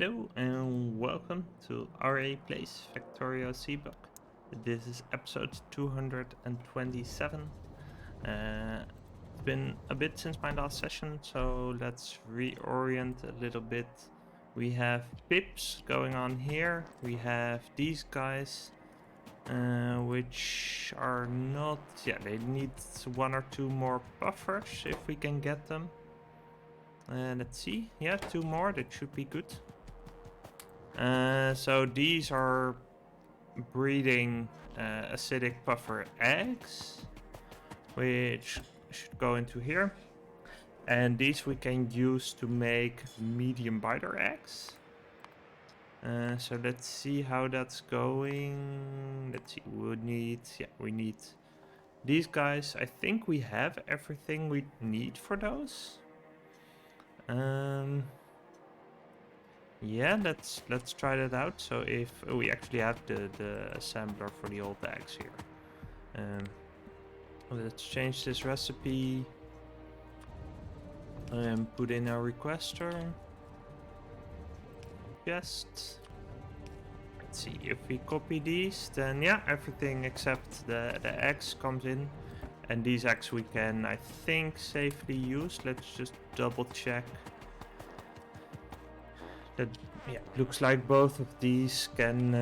Hello and welcome to Aurei Plays Factorio Seablock. This is episode 227. It's been a bit since my last session, so let's reorient a little bit. We have pips going on here. We have these guys, which are not... Yeah, they need one or two more buffers if we can get them. Let's see. Yeah, two more. That should be good. So these are breeding acidic puffer eggs, which should go into here. And these we can use to make medium biter eggs. So let's see how that's going. Let's see, we need these guys. I think we have everything we need for those. Yeah, let's try that out. So if we actually have the assembler for the old eggs here. Let's change this recipe and put in our requester. Just let's see if we copy these, then yeah, everything except the eggs comes in, and these eggs we can, I think, safely use. Let's just double check. That, yeah, looks like both of these can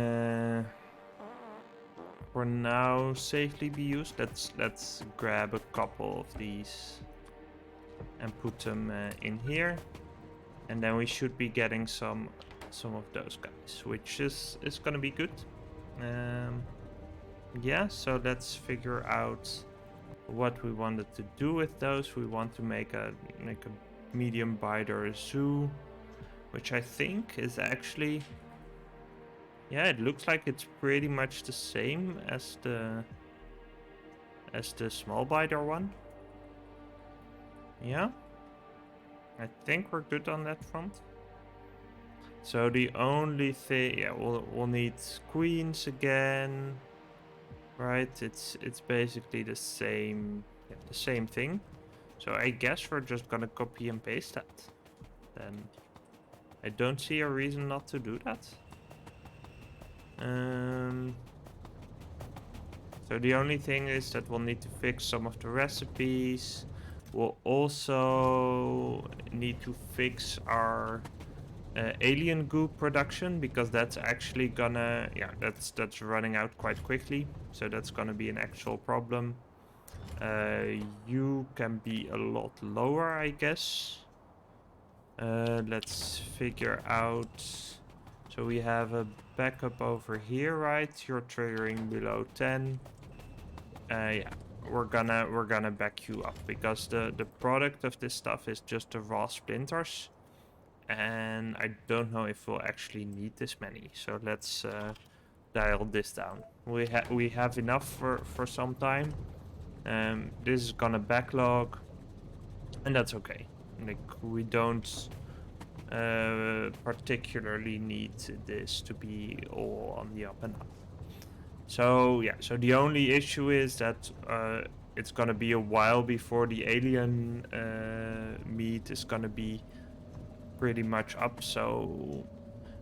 for now safely be used. Let's grab a couple of these and put them in here, and then we should be getting some of those guys, which is gonna be good. Yeah, so let's figure out what we wanted to do with those. We want to make a medium biter zoo, which I think is actually, yeah, it looks like it's pretty much the same as the small biter one. Yeah, I think we're good on that front. So the only thing, yeah, we'll need queens again, right? It's basically the same thing. So I guess we're just gonna copy and paste that. Then I don't see a reason not to do that. So the only thing is that we'll need to fix some of the recipes. We'll also need to fix our alien goo production, because that's actually gonna, yeah, that's running out quite quickly. So that's gonna be an actual problem. You can be a lot lower, I guess. Let's figure out. So we have a backup over here, right? You're triggering below 10. Yeah, we're gonna back you up, because the product of this stuff is just the raw splinters, and I don't know if we'll actually need this many. So let's dial this down. We have enough for some time. This is gonna backlog, and that's okay. Like, we don't particularly need this to be all on the up and up. So yeah, so the only issue is that it's gonna be a while before the alien meat is gonna be pretty much up. So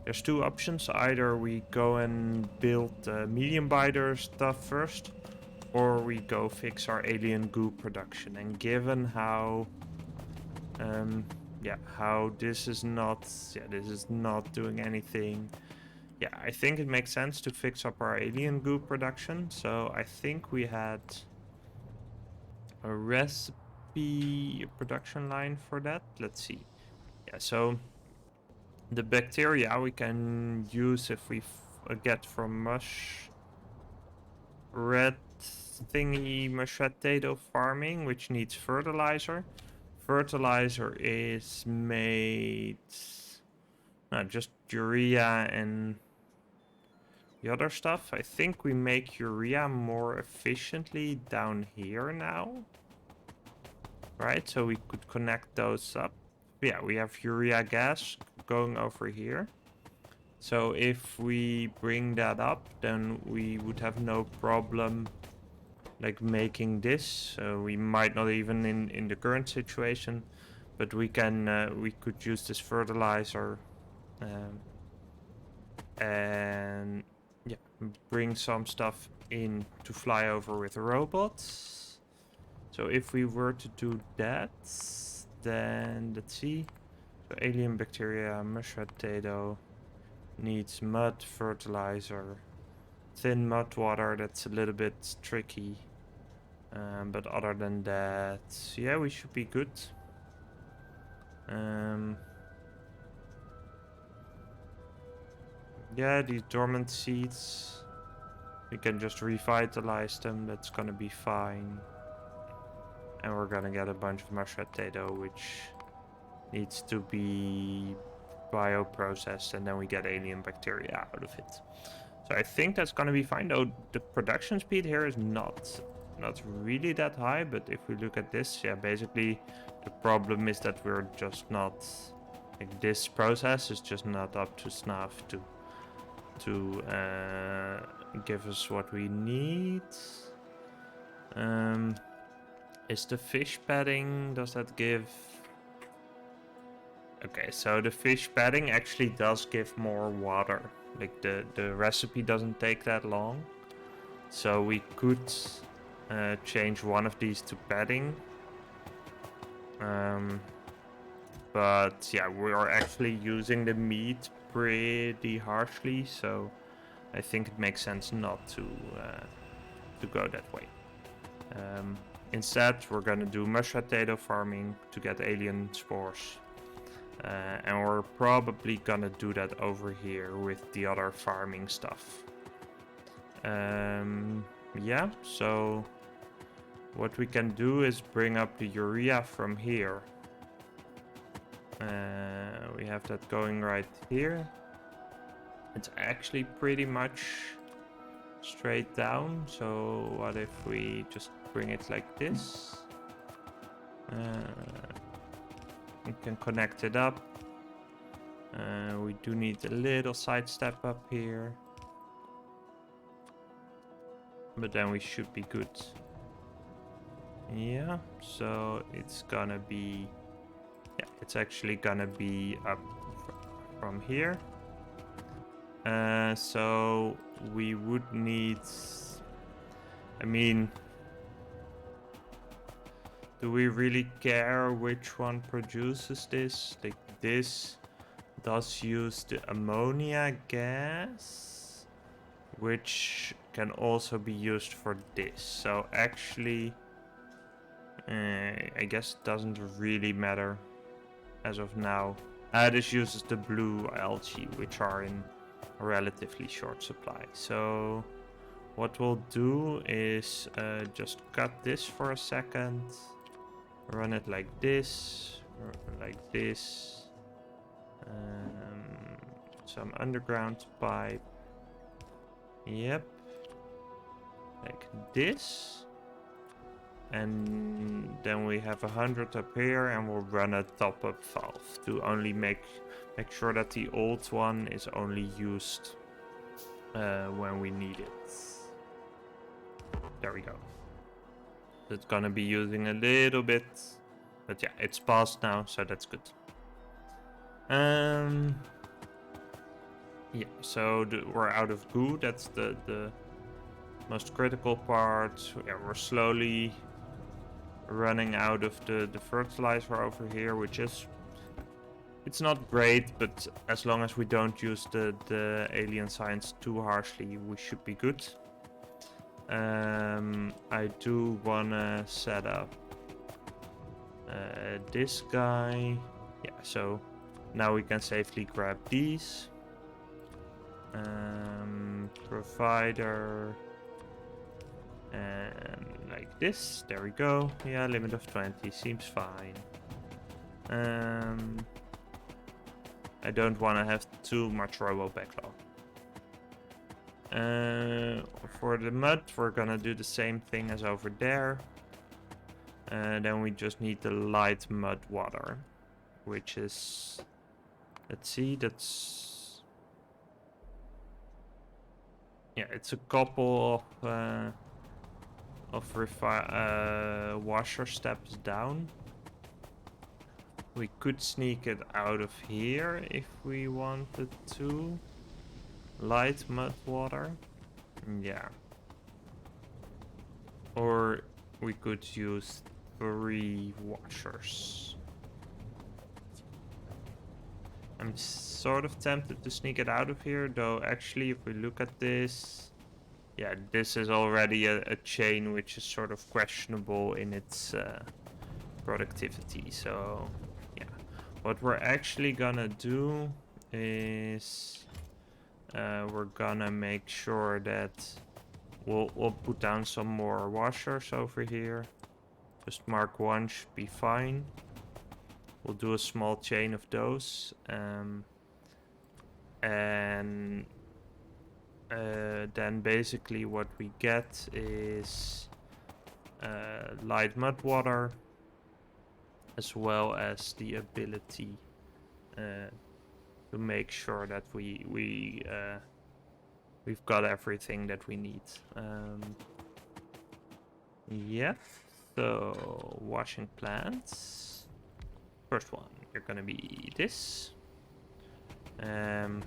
there's two options: either we go and build medium biter stuff first, or we go fix our alien goo production. And given how how this is not doing anything, yeah, I think it makes sense to fix up our alien goo production. So I think we had a recipe production line for that. Let's see. Yeah, so the bacteria we can use if we get from Mushredtato farming, which needs fertilizer. Fertilizer is made, just urea and the other stuff. I think we make urea more efficiently down here now, right? So we could connect those up. Yeah, we have urea gas going over here. So if we bring that up, then we would have no problem like making this. We might not even in the current situation, but we could use this fertilizer And yeah, bring some stuff in to fly over with robots. So if we were to do that, then let's see. So alien bacteria, Mushredtato needs mud, fertilizer, thin mud water. That's a little bit tricky. But other than that, yeah, we should be good. Yeah, these dormant seeds, we can just revitalize them. That's gonna be fine. And we're gonna get a bunch of Mushredtato, which needs to be bioprocessed, and then we get alien bacteria out of it. So I think that's gonna be fine. Though the production speed here is not really that high, but if we look at this, yeah, basically the problem is that we're just not, like, this process is just not up to snuff to give us what we need. Is the fish padding, does that give... Okay, so the fish padding actually does give more water. Like the recipe doesn't take that long. So we could change one of these to padding. But yeah, we are actually using the meat pretty harshly, so I think it makes sense not to go that way. Instead, we're gonna do Mushredtato farming to get alien spores. And we're probably gonna do that over here with the other farming stuff. Yeah, so what we can do is bring up the urea from here. We have that going right here. It's actually pretty much straight down. So what if we just bring it like this? We can connect it up. We do need a little side step up here. But then we should be good. Yeah, so it's gonna be... Yeah, it's actually gonna be up from here. So we would need... I mean... Do we really care which one produces this? Like, this does use the ammonia gas, which can also be used for this. So actually, I guess it doesn't really matter as of now. This uses the blue algae, which are in a relatively short supply. So what we'll do is just cut this for a second. Run it like this, some underground pipe. Yep, like this. And then we have 100 up here, and we'll run a top-up valve to only make sure that the old one is only used when we need it. There we go. It's gonna be using a little bit, but yeah, it's passed now, so that's good. Yeah, so we're out of goo. That's the most critical part. Yeah, we're slowly running out of the fertilizer over here, which is... It's not great, but as long as we don't use the alien science too harshly, we should be good. I do wanna set up this guy. Yeah, so now we can safely grab these. Provider. And like this. There we go. Yeah, limit of 20 seems fine. I don't want to have too much robo backlog. For the mud, we're gonna do the same thing as over there. Then we just need the light mud water, which is... Let's see, that's... Yeah, it's a couple of washer steps down. We could sneak it out of here if we wanted to. Light mud water. Yeah. Or we could use 3 washers. I'm sort of tempted to sneak it out of here, though actually if we look at this, yeah, this is already a chain which is sort of questionable in its productivity. So yeah, what we're actually gonna do is we're gonna make sure that we'll put down some more washers over here. Just mark 1 should be fine. We'll do a small chain of those, and then basically what we get is light mud water, as well as the ability to make sure that we've got everything that we need. Yeah. So washing plants. First one, you're gonna be this. Are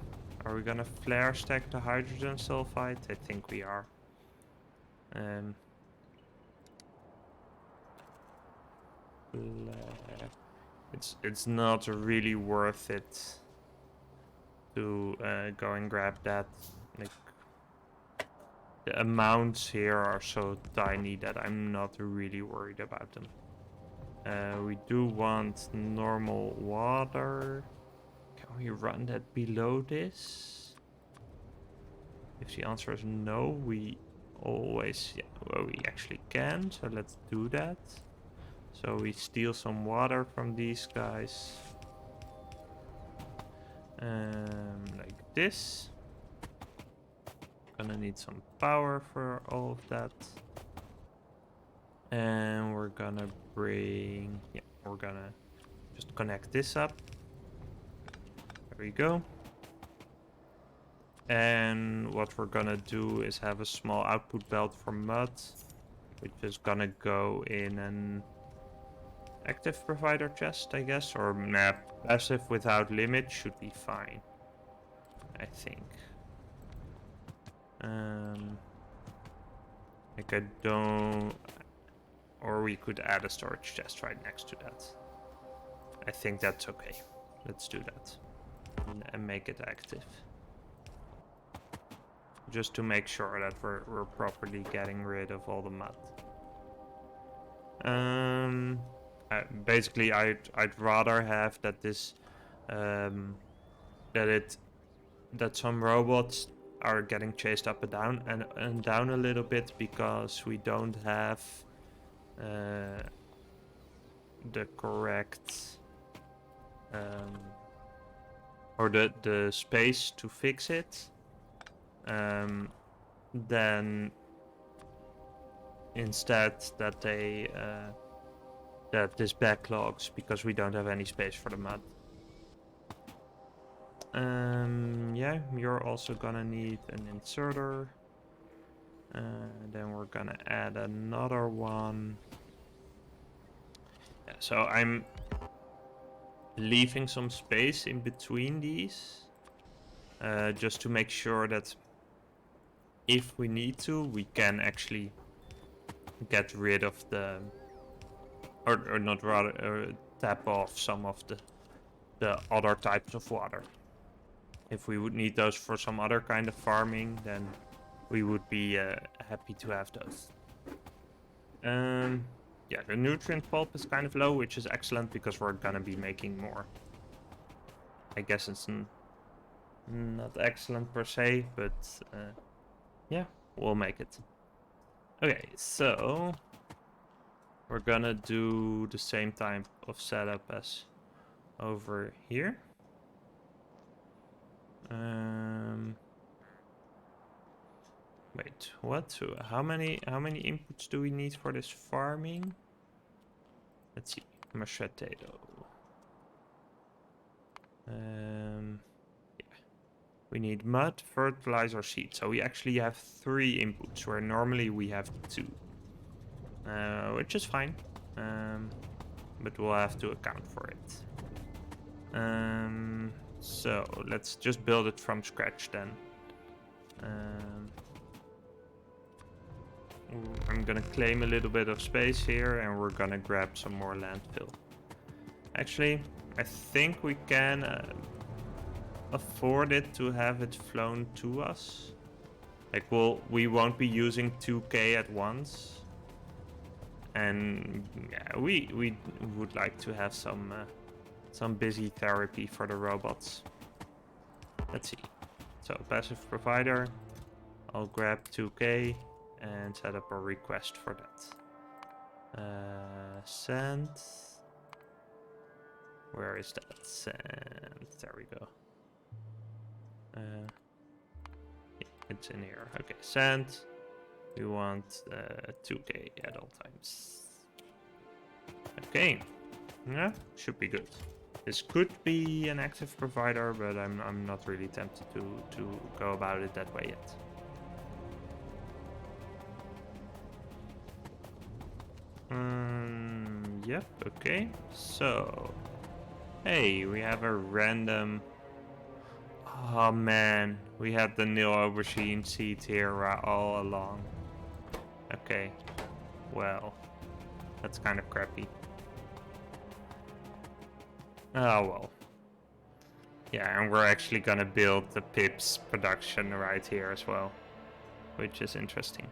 we gonna flare stack the hydrogen sulfide? I think we are. It's not really worth it to go and grab that. Like, the amounts here are so tiny that I'm not really worried about them. We do want normal water. Can we run that below this? If the answer is no, we always, yeah, well, we actually can, so let's do that. So we steal some water from these guys. Like this. Gonna need some power for all of that. And we're gonna bring, yeah, we're gonna just connect this up. There we go. And what we're gonna do is have a small output belt for mud, which is gonna go in an active provider chest, I guess, or nah, passive without limit should be fine, I think. Like I don't, or we could add a storage chest right next to that. I think that's okay. Let's do that and make it active. Just to make sure that we're properly getting rid of all the mud. Basically, I'd rather have that this, that some robots are getting chased up and down a little bit, because we don't have the correct or the space to fix it. Then instead that they that this backlogs because we don't have any space for the mud. Yeah, you're also gonna need an inserter. Then we're gonna add another one. Yeah, so I'm leaving some space in between these, just to make sure that if we need to, we can actually get rid of the, or not rather, tap off some of the other types of water. If we would need those for some other kind of farming, then we would be happy to have those. Yeah, the nutrient pulp is kind of low, which is excellent because we're gonna be making more. I guess it's not excellent per se, but yeah, we'll make it. Okay, so we're gonna do the same type of setup as over here. Wait, what? So how many inputs do we need for this farming? Let's see. Mushredtato. Yeah. We need mud, fertilizer, seed. So we actually have 3 inputs where normally we have 2. Which is fine. but we'll have to account for it. So let's just build it from scratch then. I'm gonna claim a little bit of space here, and we're gonna grab some more landfill. Actually, I think we can afford it to have it flown to us. Like, we won't be using 2K at once. And yeah, we would like to have some busy therapy for the robots. Let's see. So passive provider. I'll grab 2K and set up a request for that. Send. Where is that? Send. There we go. Yeah, it's in here. Okay, send. We want 2K at all times. Okay. Yeah, should be good. This could be an active provider, but I'm not really tempted to go about it that way yet. Yep, okay. So, hey, we have a random... Oh man, we had the nil aubergine seed here all along. Okay, well, that's kind of crappy. Oh well. Yeah, and we're actually gonna build the pips production right here as well, which is interesting.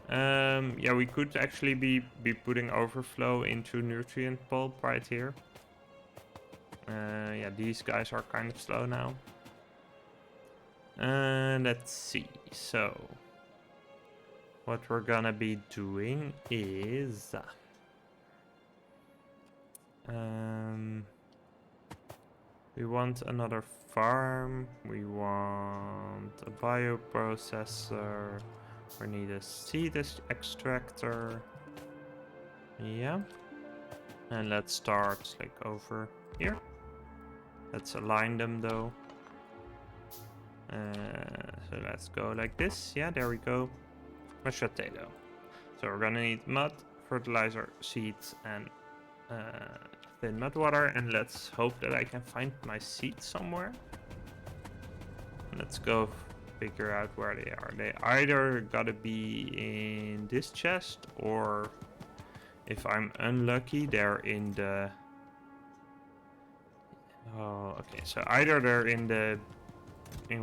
Yeah, we could actually be putting overflow into nutrient pulp right here. Yeah, these guys are kind of slow now. Let's see. So, what we're gonna be doing is... we want another farm. We want a bioprocessor. We need a seed extractor. Yeah. And let's start like over here. Let's align them though. So let's go like this. Yeah, there we go. Mushredtato. So we're gonna need mud, fertilizer, seeds, and thin mud water. And let's hope that I can find my seeds somewhere. Let's go figure out where they are. They either gotta be in this chest, or if I'm unlucky, they're in the... Oh, okay. So either they're in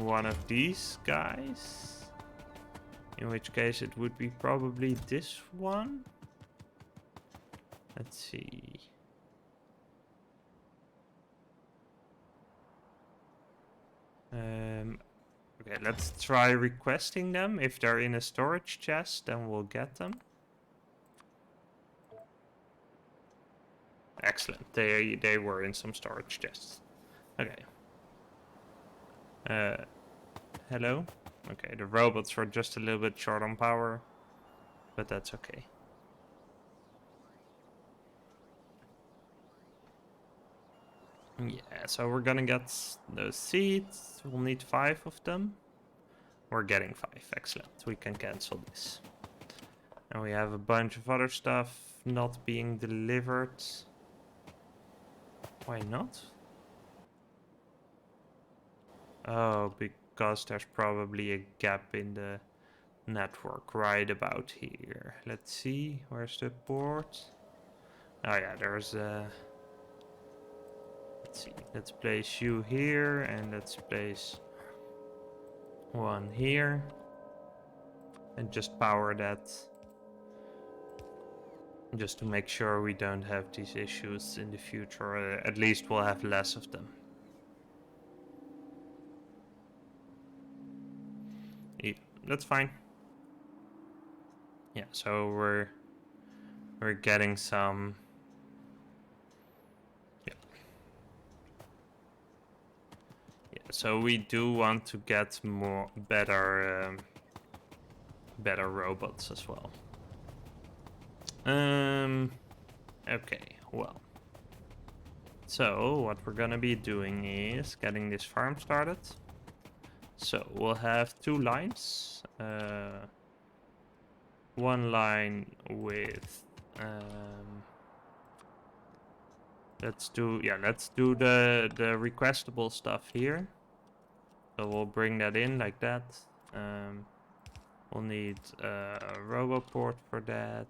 one of these guys, in which case it would be probably this one. Let's see. Okay, let's try requesting them. If they're in a storage chest, then we'll get them. Excellent. They were in some storage chests. Okay. Hello? Okay, the robots were just a little bit short on power, but that's okay. Yeah, so we're gonna get those seeds. We'll need 5 of them. We're getting 5. Excellent. We can cancel this. And we have a bunch of other stuff not being delivered. Why not? Oh, because there's probably a gap in the network right about here. Let's see, where's the port? Oh yeah, there's a... Let's see, let's place you here, and let's place one here. And just power that. Just to make sure we don't have these issues in the future, or at least we'll have less of them. Yeah, that's fine. Yeah, so we're getting some... Yeah. Yeah, so we do want to get better robots as well. Okay, well. So, what we're gonna be doing is getting this farm started. So, we'll have 2 lines. One line with Let's do the requestable stuff here. So we'll bring that in like that. We'll need a roboport for that.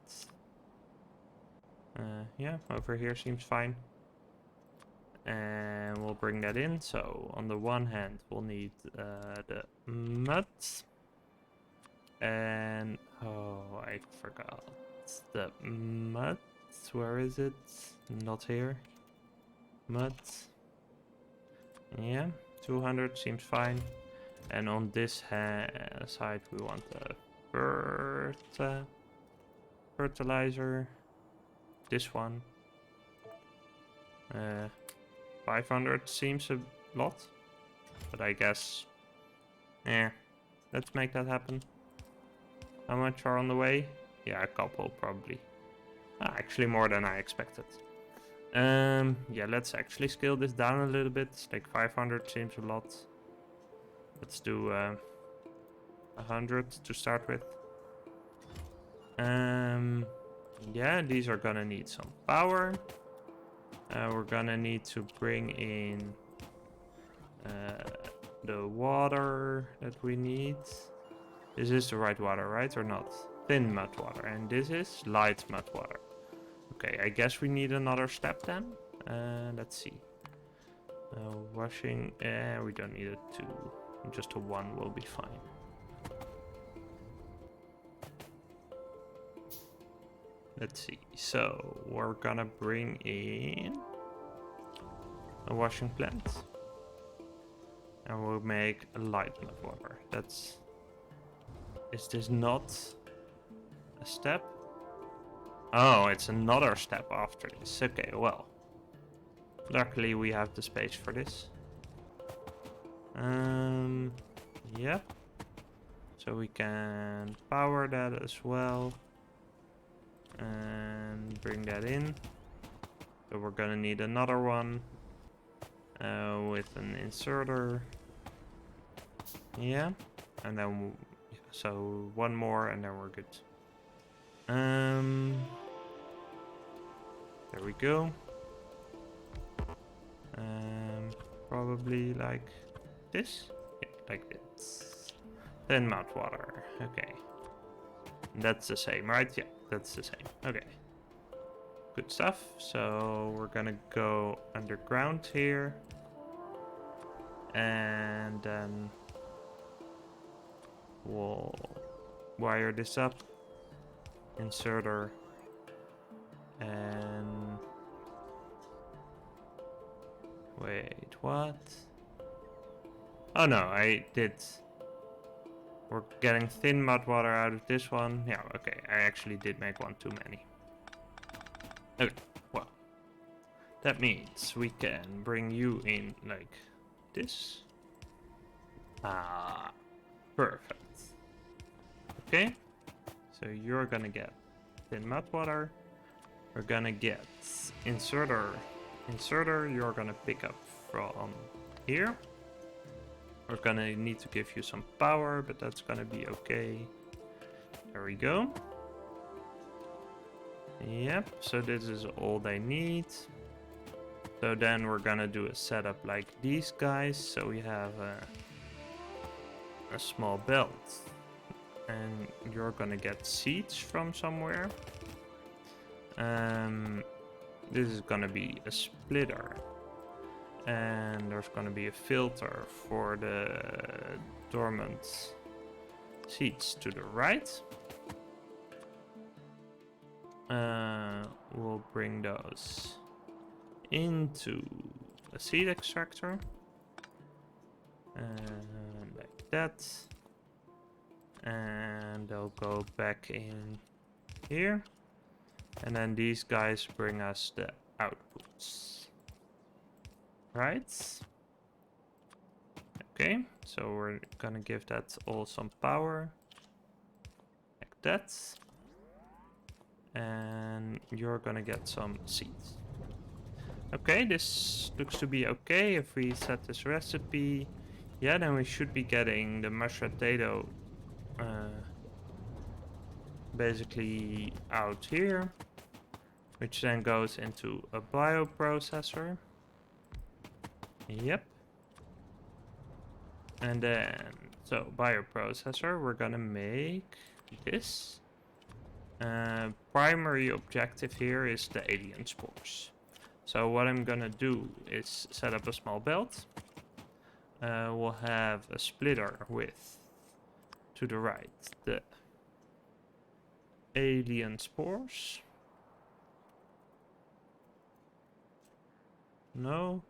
Yeah, over here seems fine. And we'll bring that in. So on the one hand, we'll need the mud. And oh, I forgot the mud. Where is it? Not here. Mud. Yeah, 200 seems fine. And on this side, we want the fertilizer. This one. 500 seems a lot, but I guess, let's make that happen. How much are on the way? Yeah, a couple probably. Actually more than I expected. Yeah, let's actually scale this down a little bit. Like 500 seems a lot. Let's do 100 to start with. Yeah, these are gonna need some power. We're gonna need to bring in the water that we need. This is the right water, right? Or not? Thin mud water. And this is light mud water. Okay, I guess we need another step then. Let's see. Washing. We don't need a 2. Just a 1 will be fine. Let's see. So we're gonna bring in a washing plant. And we'll make a light mud water. That's... Is this not a step? Oh, it's another step after this. Okay, well. Luckily we have the space for this. Yeah. So we can power that as well. And bring that in. So we're gonna need another one. With an inserter. Yeah. And then... So one more and then we're good. There we go. Probably like this? Yeah, like this. Then mud water. Okay. That's the same, right? Yeah, that's the same. Okay. Good stuff. So we're gonna go underground here. And then we'll wire this up. Inserter. And... Wait, what? Oh no, I did... We're getting thin mud water out of this one. Yeah, okay, I actually did make one too many. Okay, well. That means we can bring you in like this. Ah, perfect. Okay, so you're gonna get thin mud water. We're gonna get inserter. Inserter, you're gonna pick up from here. We're gonna need to give you some power, but that's gonna be okay. There we go. Yep, so this is all they need. So then we're gonna do a setup like these guys. So we have a small belt. And you're gonna get seeds from somewhere. This is gonna be a splitter. And there's gonna be a filter for the dormant seeds to the right. We'll bring those into a seed extractor. And like that. And they'll go back in here. And then these guys bring us the outputs. Right? Okay, so we're gonna give that all some power. Like that. And you're gonna get some seeds. Okay, this looks to be okay. If we set this recipe, yeah, then we should be getting the Mushredtato basically out here. which then goes into a bioprocessor. Yep. And then, so bioprocessor, we're gonna make this. Primary objective here is the alien spores. So what I'm gonna do is set up a small belt. We'll have a splitter with, to the right, the alien spores. No.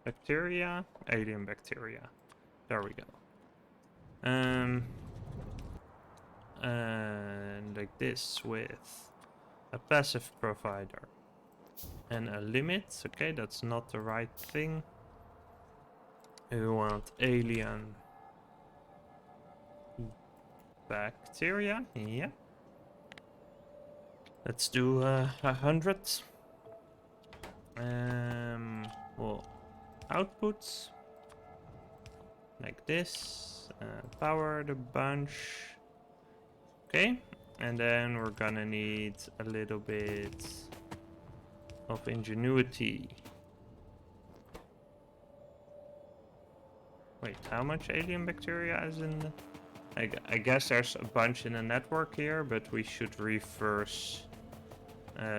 Bacteria. Alien bacteria. There we go. And like this with a passive provider and a limit. Okay, that's not the right thing. We want alien bacteria. Yeah. Let's do 100. Well, outputs like this. Power the bunch. Okay, and then we're gonna need a little bit of ingenuity. Wait, how much alien bacteria is in the... I guess there's a bunch in the network here, but we should reverse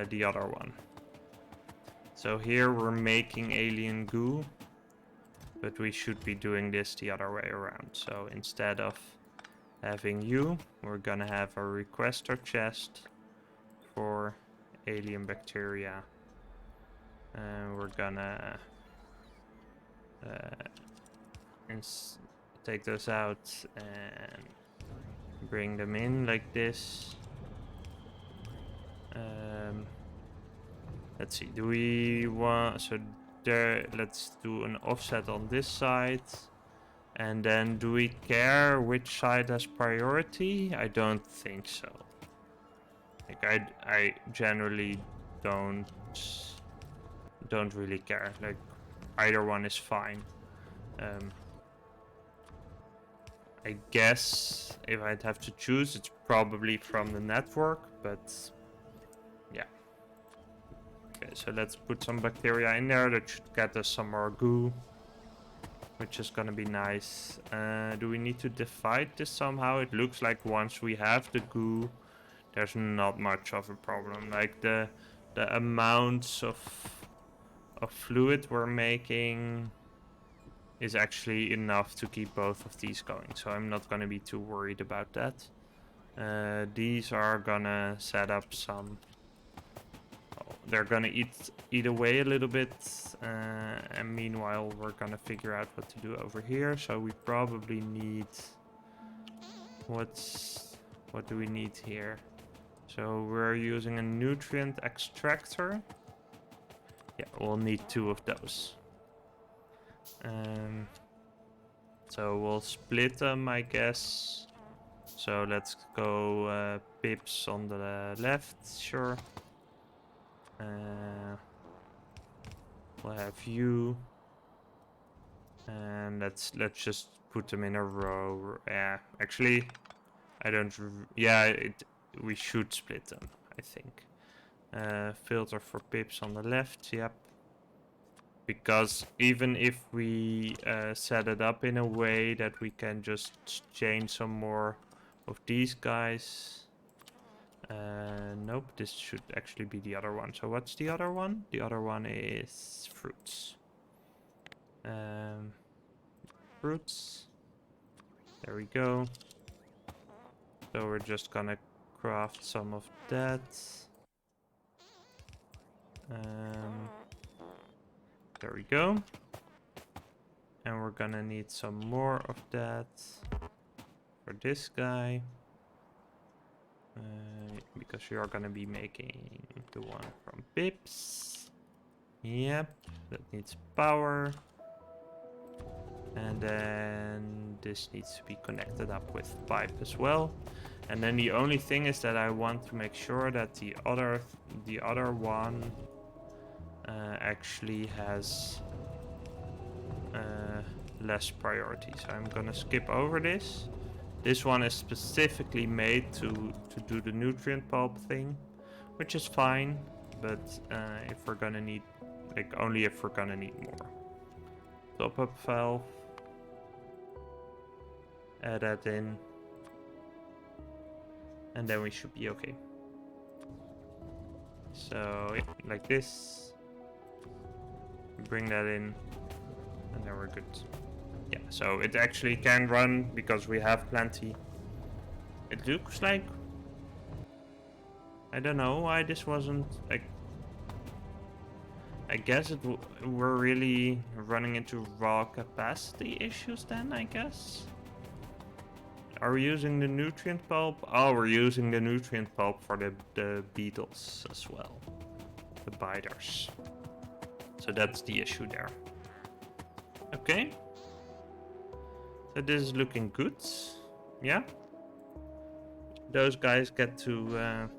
the other one. So here we're making alien goo, but we should be doing this the other way around. So instead of having you, we're gonna have a requester chest for alien bacteria. And we're gonna take those out and bring them in like this. Let's see, do we want, so there, let's do an offset on this side. And then do we care which side has priority? I don't think so. Like I generally don't really care. Like either one is fine. I guess if I'd have to choose, it's probably from the network, but yeah. Okay, so let's put some bacteria in there. That should get us some more goo, which is gonna be nice. Do we need to divide this somehow? It looks like once we have the goo, there's not much of a problem. Like the amounts of fluid we're making is actually enough to keep both of these going, so I'm not gonna be too worried about that. These are gonna set up some... they're gonna eat away a little bit, and meanwhile we're gonna figure out what to do over here. So we probably need... what do we need here? So we're using a nutrient extractor. Yeah, we'll need 2 of those. So we'll split them, I guess. So let's go pips on the left, sure. We'll have you, and let's just put them in a row. Yeah, actually, I don't. Yeah, we should split them, I think. Filter for pips on the left. Yep. Because even if we set it up in a way that we can just change some more of these guys. Nope, this should actually be the other one. So what's the other one? The other one is fruits. Fruits. There we go. So we're just gonna craft some of that. There we go. And we're gonna need some more of that for this guy. Because we are gonna be making the one from pips. Yep, that needs power. And then this needs to be connected up with pipe as well. And then the only thing is that I want to make sure that the other one actually has less priority. So I'm gonna skip over this. This one is specifically made to do the nutrient pulp thing, which is fine. but if we're gonna need, like, only if we're gonna need more. Top up valve. Add that in. And then we should be okay. So, yeah, like this. Bring that in. And then we're good. Yeah, so it actually can run because we have plenty. It looks like... I don't know why this wasn't... like. I guess we're really running into raw capacity issues then, I guess. Are we using the nutrient pulp? Oh, we're using the nutrient pulp for the beetles as well. The biters. So that's the issue there. Okay. So this is looking good. Yeah. Those guys get to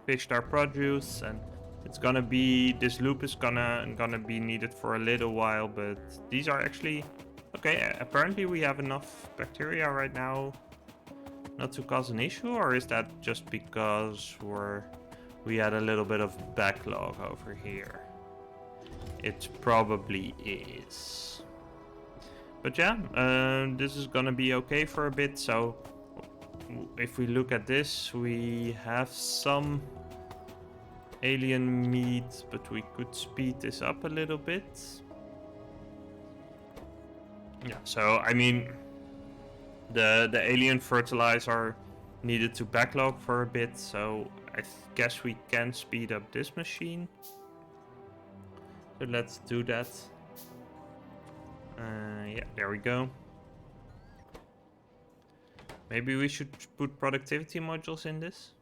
fish our produce, and it's gonna be, this loop is gonna be needed for a little while, but these are actually okay. Apparently we have enough bacteria right now not to cause an issue, or is that just because we had a little bit of backlog over here? It probably is. But yeah, this is gonna be okay for a bit. So if we look at this, we have some alien meat, but we could speed this up a little bit. Yeah, so I mean, the alien fertilizer needed to backlog for a bit, so I guess we can speed up this machine. So let's do that. Yeah, there we go. Maybe we should put productivity modules in this.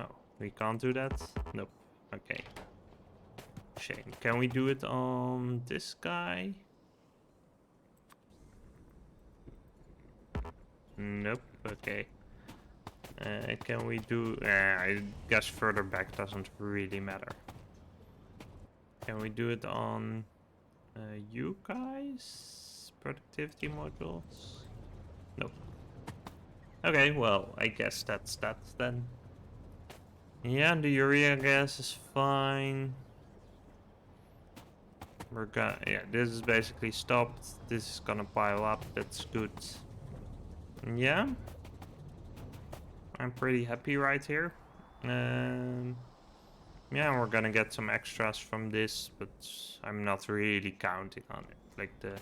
Oh, we can't do that? Nope. Okay. Shame. Can we do it on this guy? Nope. Okay. Can we do... I guess further back doesn't really matter. Can we do it on you guys? Productivity modules? Nope. Okay, well, I guess that's that then. Yeah, the urea gas is fine. We're gonna... yeah, this is basically stopped. This is gonna pile up. That's good. Yeah. I'm pretty happy right here. Yeah, we're gonna get some extras from this, but I'm not really counting on it. Like the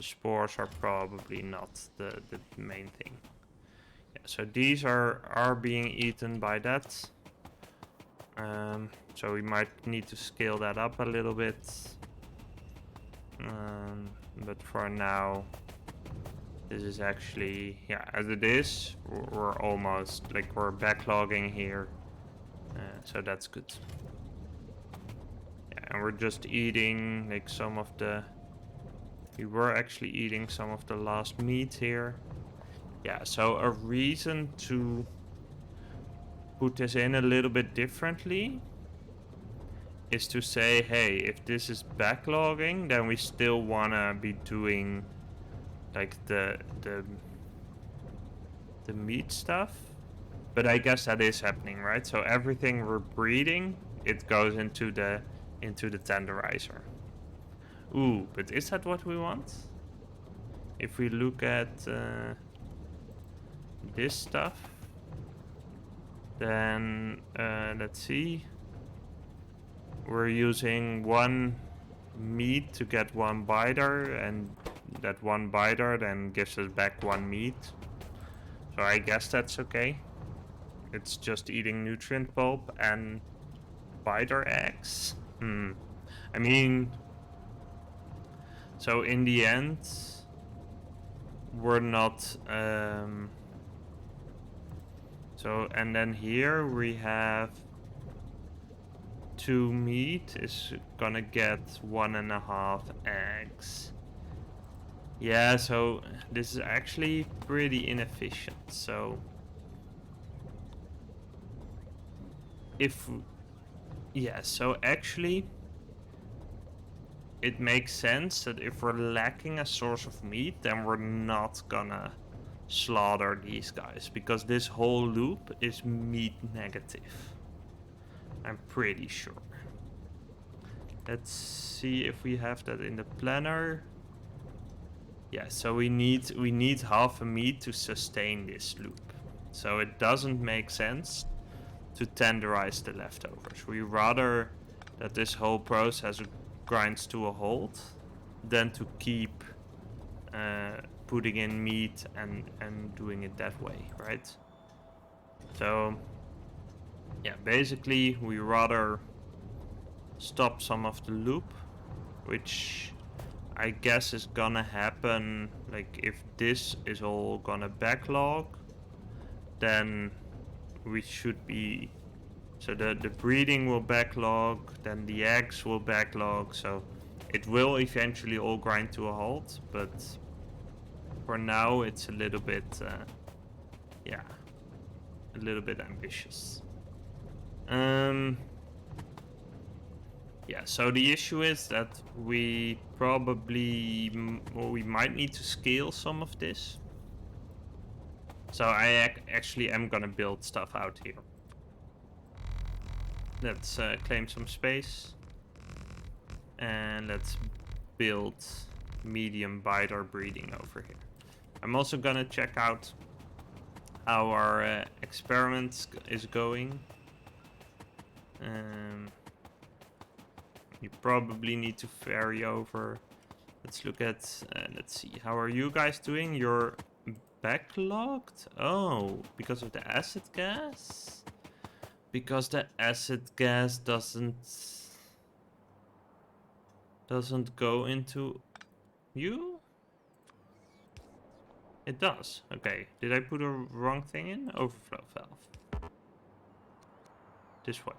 spores are probably not the main thing. Yeah, so these are being eaten by that. So we might need to scale that up a little bit. But for now, this is actually, yeah, as it is, we're almost, like, we're backlogging here. So that's good. Yeah, and we're just eating, like, some of the... we were actually eating some of the last meat here. Yeah, so a reason to put this in a little bit differently is to say, hey, if this is backlogging, then we still wanna be doing, like, the meat stuff. But I guess that is happening, right? So everything we're breeding, it goes into the tenderizer. Ooh, but is that what we want? If we look at this stuff, then let's see. We're using one meat to get one biter, and that one biter then gives us back one meat. So I guess that's okay. It's just eating nutrient pulp and biter eggs. I mean, so in the end, we're not... so, and then here we have 2 meat is gonna get 1.5 eggs. Yeah, so this is actually pretty inefficient. So if... yeah, so actually it makes sense that if we're lacking a source of meat, then we're not gonna slaughter these guys, because this whole loop is meat negative. I'm pretty sure. Let's see if we have that in the planner. Yeah, so we need half a meat to sustain this loop. So it doesn't make sense to tenderize the leftovers. We rather that this whole process grinds to a halt than to keep putting in meat and doing it that way, right? So yeah, basically we rather stop some of the loop, which I guess is gonna happen. Like if this is all gonna backlog, then we should be, so the breeding will backlog, then the eggs will backlog, so it will eventually all grind to a halt, but for now it's a little bit yeah, a little bit ambitious. Yeah, so the issue is that we probably, well, we might need to scale some of this. So I actually am gonna build stuff out here. Let's claim some space. And let's build medium biter breeding over here. I'm also gonna check out how our experiment is going. You probably need to ferry over. Let's look at, let's see, how are you guys doing? You're backlogged? Oh, because of the acid gas? Because the acid gas doesn't go into you? It does. Okay, did I put a wrong thing in? Overflow valve. This way.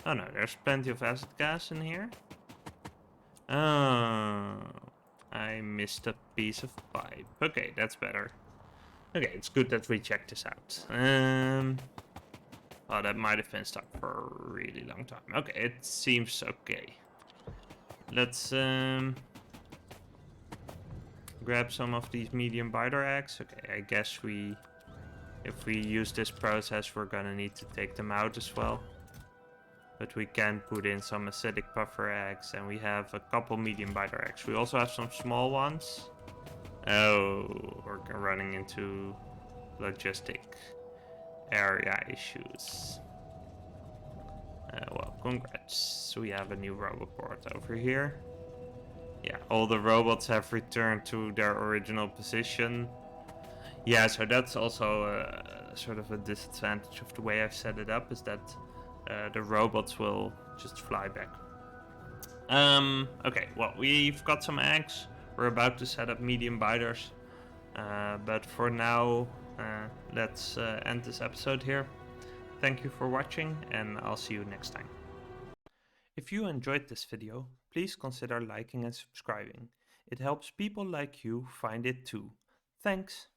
Oh no, there's plenty of acid gas in here. Oh, I missed a piece of pipe. Okay, that's better. Okay, it's good that we checked this out. Oh, that might have been stuck for a really long time. Okay, it seems okay. Let's grab some of these medium biter eggs. Okay, I guess if we use this process, we're gonna need to take them out as well. But we can put in some acidic puffer eggs, and we have a couple medium biter eggs. We also have some small ones. Oh, we're running into logistic area issues. Well, congrats. We have a new roboport over here. Yeah, all the robots have returned to their original position. Yeah, so that's also sort of a disadvantage of the way I've set it up, is that the robots will just fly back. Okay, well, we've got some eggs. We're about to set up medium biters. But for now, let's end this episode here. Thank you for watching, and I'll see you next time. If you enjoyed this video, please consider liking and subscribing. It helps people like you find it too. Thanks!